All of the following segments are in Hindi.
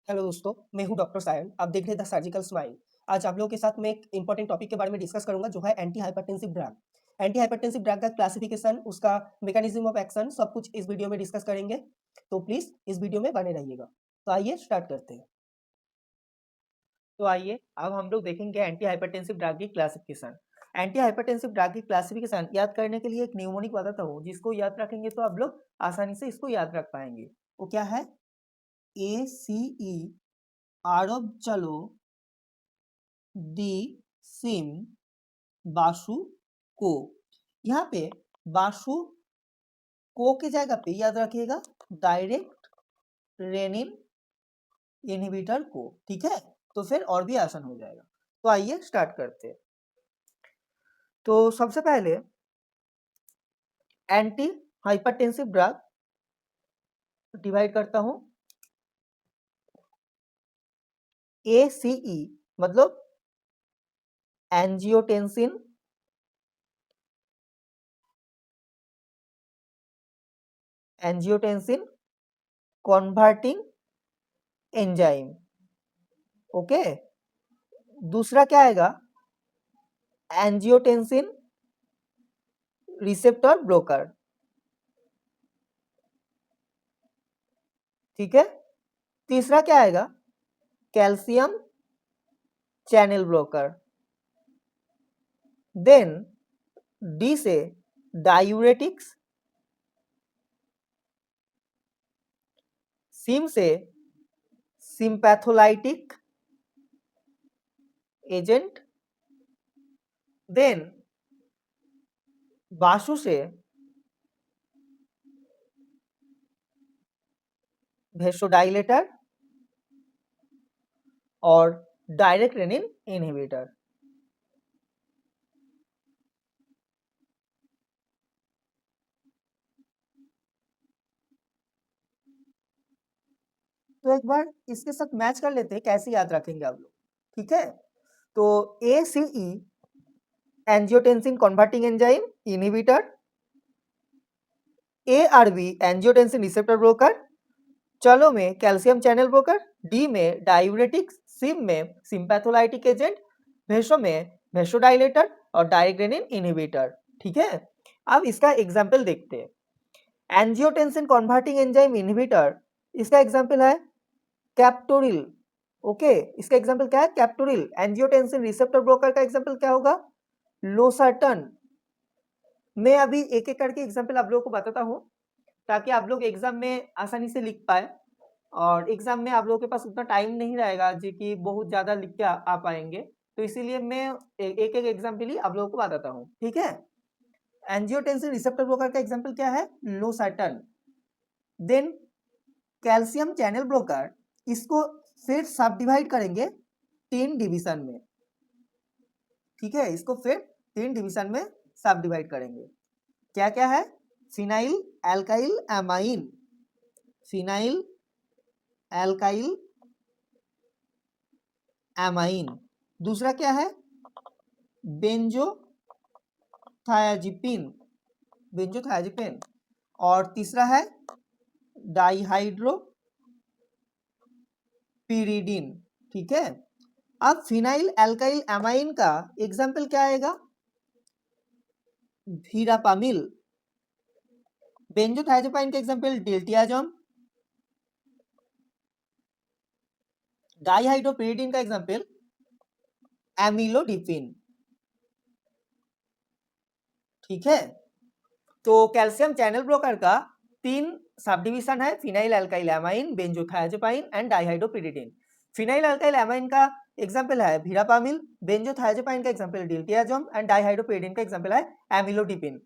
हेलो दोस्तों, मैं हूं डॉक्टर सायन। आप देख रहे हैं द सर्जिकल स्माइल। आज आप लोगों के साथ मैं एक इंपॉर्टेंट टॉपिक के बारे में डिस्कस करूंगा जो है anti hypertensive drug. Anti hypertensive drug का क्लासिफिकेशन, उसका मैकेनिज्म ऑफ एक्शन सब कुछ इस वीडियो में डिस्कस करेंगे। तो प्लीज इस वीडियो में बने रहिएगा। तो आइए स्टार्ट करते हैं। तो आइए अब हम लोग देखेंगे एंटी हाइपरटेंसिव ड्रग की क्लासिफिकेशन। एंटी हाइपरटेंसिव ड्रग की क्लासिफिकेशन याद करने के लिए एक न्यूमोनिक बताता हूँ, जिसको याद रखेंगे तो आप लोग आसानी से इसको याद रख पाएंगे। वो क्या है? ACE, आरब चलो, दी, सिम, बासु, को। यहाँ पे बासु को की जगह पे याद रखिएगा डायरेक्ट रेनिन इनहिबिटर को। ठीक है, तो फिर और भी आसान हो जाएगा। तो आइए स्टार्ट करते हैं। तो सबसे पहले एंटी हाइपरटेंसिव ड्रग डिवाइड करता हूं। ACE मतलब एंजियोटेंसिन कन्वर्टिंग एंजाइम। ओके, दूसरा क्या आएगा? Angiotensin receptor blocker. ठीक है, तीसरा क्या आएगा? Calcium channel blocker. Then D से डायूरेटिक्स, सिम से सिंपैथोलाइटिक एजेंट, देन बासु से वेसोडाइलेटर और डायरेक्ट रेनिन इनहिबिटर। तो एक बार इसके साथ मैच कर लेते हैं, कैसे याद रखेंगे आप लोग। ठीक है, तो ACE angiotensin converting enzyme inhibitor, ARB angiotensin receptor blocker, चलो में कैल्शियम चैनल ब्लोकर, डी में डायूरेटिक्स, सिम में सिंपैथोलाइटिक एजेंट, भेसो में वेसोडाइलेटर और डायरेक्ट रेनिन इनहिबिटर। ठीक है, अब इसका एग्जाम्पल देखते हैं। एंजियोटेंसिन कन्वर्टिंग एंजाइम इनहिबिटर, इसका एग्जाम्पल है कैप्टोरिल। ओके, इसका एग्जाम्पल क्या है? कैप्टोरिल। एंजियोटेंसिन रिसेप्टर ब्लोकर का एग्जाम्पल क्या होगा? लोसर्टन। मैं अभी एक एक करके एग्जाम्पल आप लोगों को बताता हूँ, ताकि आप लोग एग्जाम में आसानी से लिख पाए। और एग्जाम में आप लोगों के पास उतना टाइम नहीं रहेगा जी कि बहुत ज़्यादा लिख के आ पाएंगे। तो इसीलिए मैं एक एक एग्जाम्पल ही आप लोगों को बताता हूँ। ठीक है, एंजियोटेंसिन रिसेप्टर ब्लोकर का एग्जाम्पल क्या है? लोसर्टन। देन कैल्शियम चैनल ब्लोकर, इसको फिर सब डिवाइड करेंगे 3 डिवीजन में। ठीक है, इसको फिर 3 डिवीजन में सब डिवाइड करेंगे। क्या क्या है? Phenyl alkyl amine, phenyl alkyl amine. दूसरा क्या है? बेंजोथायाजिपिन, बेंजोथायाजिपिन। और तीसरा है डाइहाइड्रोपिरिडिन। ठीक है, अब फिनाइल एल्काइल एमाइन का एग्जाम्पल क्या आएगा? वीरापामिल। बेंजोथायाजिपाइन का एग्जाम्पल डिल्टियाजम। डाइहाइड्रोपिरिडिन का एग्जाम्पल एमिलोडिपिन। ठीक है, तो कैल्शियम चैनल ब्लोकर का 3 सब डिवीजन है, phenyl alkyl amine, benzothiazepine and dihydropyridine. Phenyl alkyl amine का एग्जाम्पल है वीरापामिल, बेंजोथायाजिपाइन का एग्जाम्पल डिल्टियाजम एंड डाइहाइड्रोपिरिडिन का एग्जाम्पल है एमिलोडिपिन।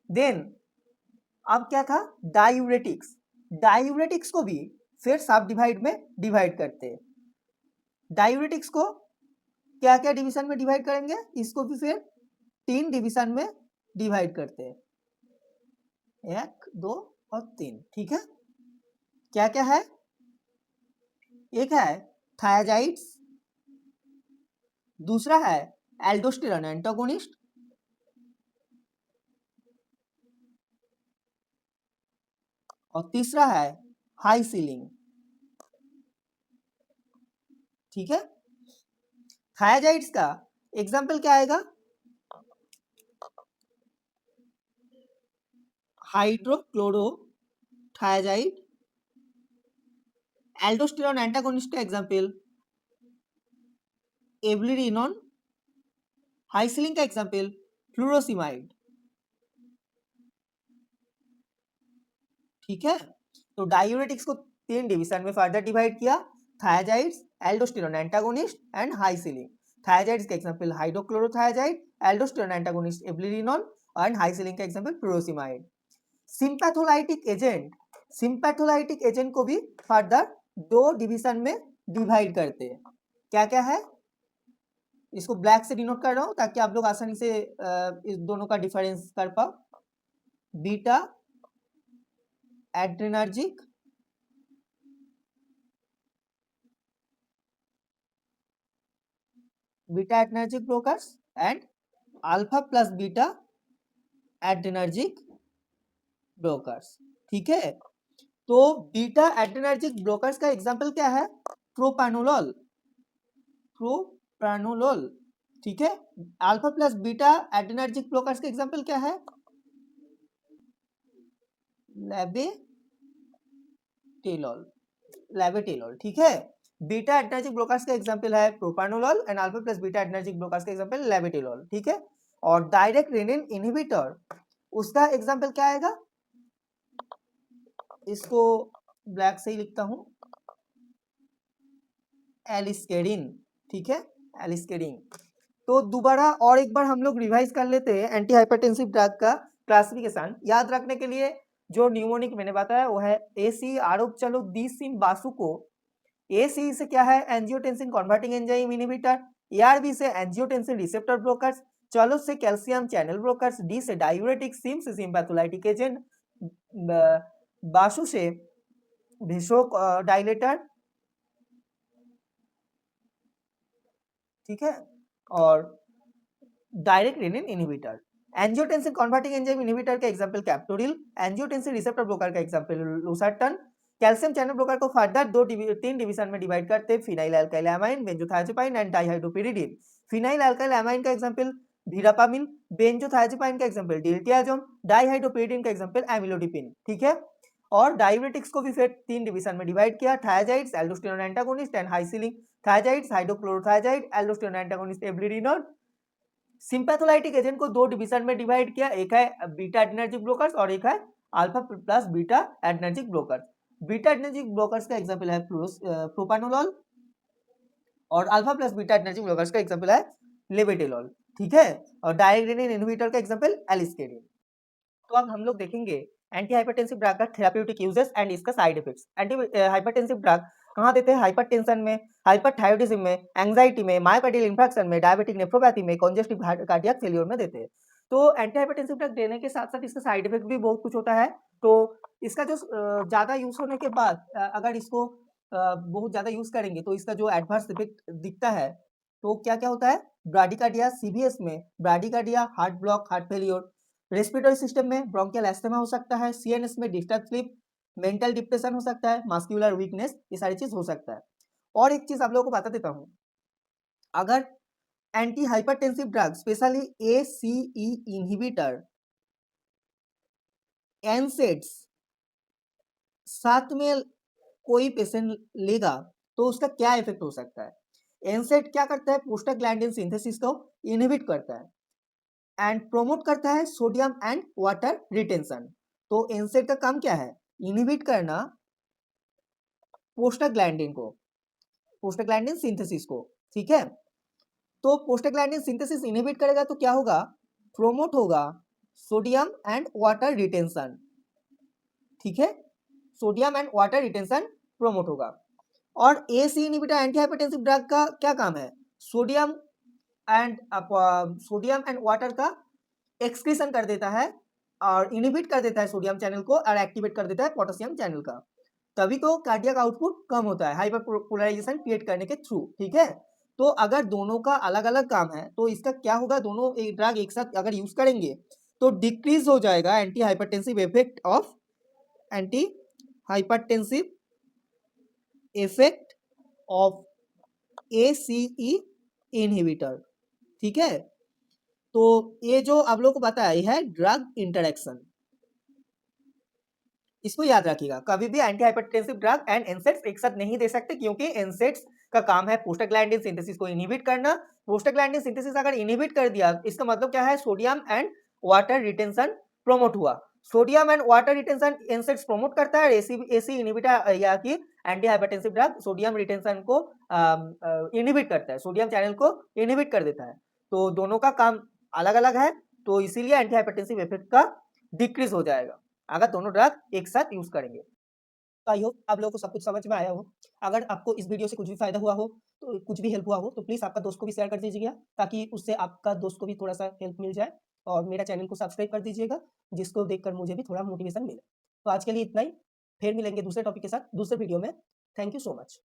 देन अब क्या था? डायूरेटिक्स। डायूरेटिक्स को भी फिर सब डिवाइड में डिवाइड करते हैं। डायूरेटिक्स को क्या क्या डिवीजन में डिवाइड करेंगे? इसको भी फिर 3 डिवीजन में डिवाइड करते हैं, 1, 2 और 3। ठीक है, क्या क्या है? एक है थायाजाइड्स, दूसरा है एल्डोस्टेरॉन एंटागोनिस्ट, और तीसरा है हाई सीलिंग। ठीक है। थायाजाइड्स का एग्जाम्पल क्या आएगा? हाइड्रोक्लोरोथायाजाइड, एल्डोस्टेरॉन एंटागोनिस्ट का एग्जाम्पल एवलिरिनोन, हाइसिलिन का एग्जाम्पल फ्लोरोसिमाइड। ठीक है, तो डायूरेटिक्स को 3 डिवीजन में फर्दर डिवाइड किया, thiazides, aldosterone antagonist and high ceiling. Thiazides का example hydrochlorothiazide, aldosterone antagonist eplerenone and high ceiling का एग्जांपल फ्लोरोसिमाइड। सिम्पैथोलाइटिक एजेंट को भी फर्दर 2 डिवीजन में डिवाइड करते हैं। क्या क्या है? इसको ब्लैक से डिनोट कर रहा हूं ताकि आप लोग आसानी से इस दोनों का डिफरेंस कर पाओ। Beta adrenergic, beta adrenergic blockers and alpha plus beta adrenergic blockers. ठीक है, तो बीटा एड्रेनर्जिक ब्लोकर्स का एग्जांपल क्या है? Propranolol, propranolol. ठीक है, alpha plus beta adrenergic blockers का एग्जांपल क्या है? लेबेटेलोल, लेबेटेलोल। ठीक है, बीटा एड्रेनर्जिक ब्लोकर्स का एग्जांपल है propranolol and alpha plus beta adrenergic blockers का एग्जांपल लेबेटेलोल। ठीक है, और डायरेक्ट रेनिन इनहिबिटर उसका एग्जांपल क्या आएगा? इसको ब्लैक से ही लिखता हूं, एलिस्केरिन। ठीक है, एलिस्केरिन। तो दोबारा और एक बार हम लोग रिवाइज कर लेते हैं एंटी हाइपरटेंसिव ड्रग का क्लासिफिकेशन। याद रखने के लिए जो न्यूमोनिक मैंने बताया वो है एसी आरोप चलो दी सिम बासुको। एसी से क्या है? Angiotensin converting enzyme inhibitor. ARB से एंजियोटेंसिन रिसेप्टर ब्लॉकर्स। चलो से कैल्शियम चैनल ब्लॉकर्स। डी से डायूरेटिक, सिम से सिम्पैथोलाइटिक एजेंट, बासु से भेसो डायलेटर। ठीक है, और direct renin inhibitor. Angiotensin converting enzyme inhibitor का example captopril, angiotensin receptor blocker का example losartan. Calcium channel blocker को फर्दर 3 डिवीजन में डिवाइड करते हैं, phenyl alkyl amine, benzothiazepine and dihydropyridine. Phenyl alkyl amine का एग्जांपल वीरापामिन, बेंजोथायाजोपाइन का एग्जांपल डिल्टियाजोन, डाइहाइड्रोपिरिडिन का एग्जांपल एमिलोडिपिन। ठीक है, और डायूरेटिक्स को भी फिर 3 डिवीजन में डिवाइड किया, thiazides, aldosterone antagonist and high ceiling. Thiazides, hydrochlorothiazide, aldosterone antagonist eplerenone. Sympatholytic agent को 2 डिवीजन में डिवाइड किया, एक है बीटा एड्रेनर्जिक ब्लोकर्स और एक है alpha plus beta adrenergic blockers. Beta adrenergic blockers का एग्जांपल है प्रोपानोलोल और alpha plus beta adrenergic blockers का एग्जांपल है लेबेटेलोल। ठीक है, और डायरेक्ट रेनिन इनहिबिटर का एग्जांपल एलिस्केरिन। तो अब हम लोग देखेंगे एंटी हाइपरटेंसिव ड्रग का थेराप्यूटिक यूजेस एंड इसका side effects. Anti hypertensive drug कहाँ देते हैं? हाइपरटेंशन में, हाइपरथायरॉयडिज्म में, एंजाइटी में, मायोकार्डियल इंफार्क्शन में, डायबिटिक नेफ्रोपैथी में, कंजेस्टिव कार्डियक फेलियर में देते हैं। तो एंटी हाइपरटेंसिव ड्रग देने के साथ साथ इसका साइड इफेक्ट भी बहुत कुछ होता है। तो इसका जो ज़्यादा यूज होने के बाद अगर इसको बहुत ज़्यादा यूज करेंगे तो इसका जो एडवर्स इफेक्ट दिखता है तो क्या क्या होता है? ब्राडिकार्डिया, सीवीएस में bradycardia, heart block, heart failure, respiratory system में ब्रोंकियल एस्थमा हो सकता है, सीएनएस में डिस्टर्ब स्लीप, मेंटल डिप्रेशन हो सकता है, मस्कुलर वीकनेस, ये सारी चीज हो सकता है। और एक चीज आप लोगों को बता देता हूं, अगर anti hypertensive drug specially ACE inhibitor NSAIDs साथ में कोई पेशेंट लेगा तो उसका क्या इफेक्ट हो सकता है? एनसेड क्या करता है? प्रोस्टाग्लैंडिन सिंथेसिस को इनहिबिट करता है एंड प्रोमोट करता है सोडियम एंड वाटर रिटेंशन। तो एनसेड का काम क्या है? इनहिबिट करना प्रोस्टाग्लैंडिन को, प्रोस्टाग्लैंडिन सिंथेसिस को। ठीक है, तो प्रोस्टाग्लैंडिन सिंथेसिस इनहिबिट करेगा तो क्या होगा? प्रोमोट होगा सोडियम एंड वाटर रिटेंशन। ठीक है, sodium and water retention promote होगा। और AC inhibitor anti hypertensive drug का क्या काम है? सोडियम एंड वाटर का एक्सक्रीशन कर देता है और इनहिबिट कर देता है सोडियम चैनल को और एक्टिवेट कर देता है पोटेशियम चैनल का। तभी तो कार्डियक आउटपुट कम होता है हाइपरपोलराइजेशन क्रिएट करने के थ्रू। ठीक है, तो अगर दोनों का अलग अलग काम है तो इसका क्या होगा? दोनों ड्रग एक साथ अगर यूज करेंगे तो डिक्रीज हो जाएगा anti hypertensive effect of ACE inhibitor, ठीक है। तो ये जो आप लोगों को पता है ये है ड्रग इंटरेक्शन, इसको याद रखिएगा। कभी भी anti hypertensive drug and NSAIDs एक साथ नहीं दे सकते, क्योंकि एनसेड्स का काम है प्रोस्टाग्लैंडिन सिंथेसिस को इनहिबिट करना। प्रोस्टाग्लैंडिन सिंथेसिस अगर इनहिबिट कर दिया, इसका मतलब क्या है, sodium and water retention promote हुआ। Sodium and water retention NSAIDs promote करता है, एसी इनहिबिटर या कि anti hypertensive drug sodium retention को इनहिबिट करता है, सोडियम चैनल को इनहिबिट कर देता है। तो दोनों का काम अलग अलग है, तो इसीलिए एंटी हाइपरटेंसिव इफेक्ट का डिक्रीज हो जाएगा अगर दोनों ड्रग एक साथ यूज करेंगे। तो आई होप आप लोगों को सब कुछ समझ में आया हो। अगर आपको इस वीडियो से कुछ भी फायदा हुआ हो, तो कुछ भी हेल्प हुआ हो, तो प्लीज़ आपका दोस्त को भी शेयर कर दीजिएगा, ताकि उससे आपका दोस्त को भी थोड़ा-सा हेल्प मिल जाए। और मेरा चैनल को सब्सक्राइब कर दीजिएगा, जिसको देखकर मुझे भी थोड़ा मोटिवेशन मिले। तो आज के लिए इतना ही, फिर मिलेंगे दूसरे टॉपिक के साथ दूसरे वीडियो में। Thank you so much.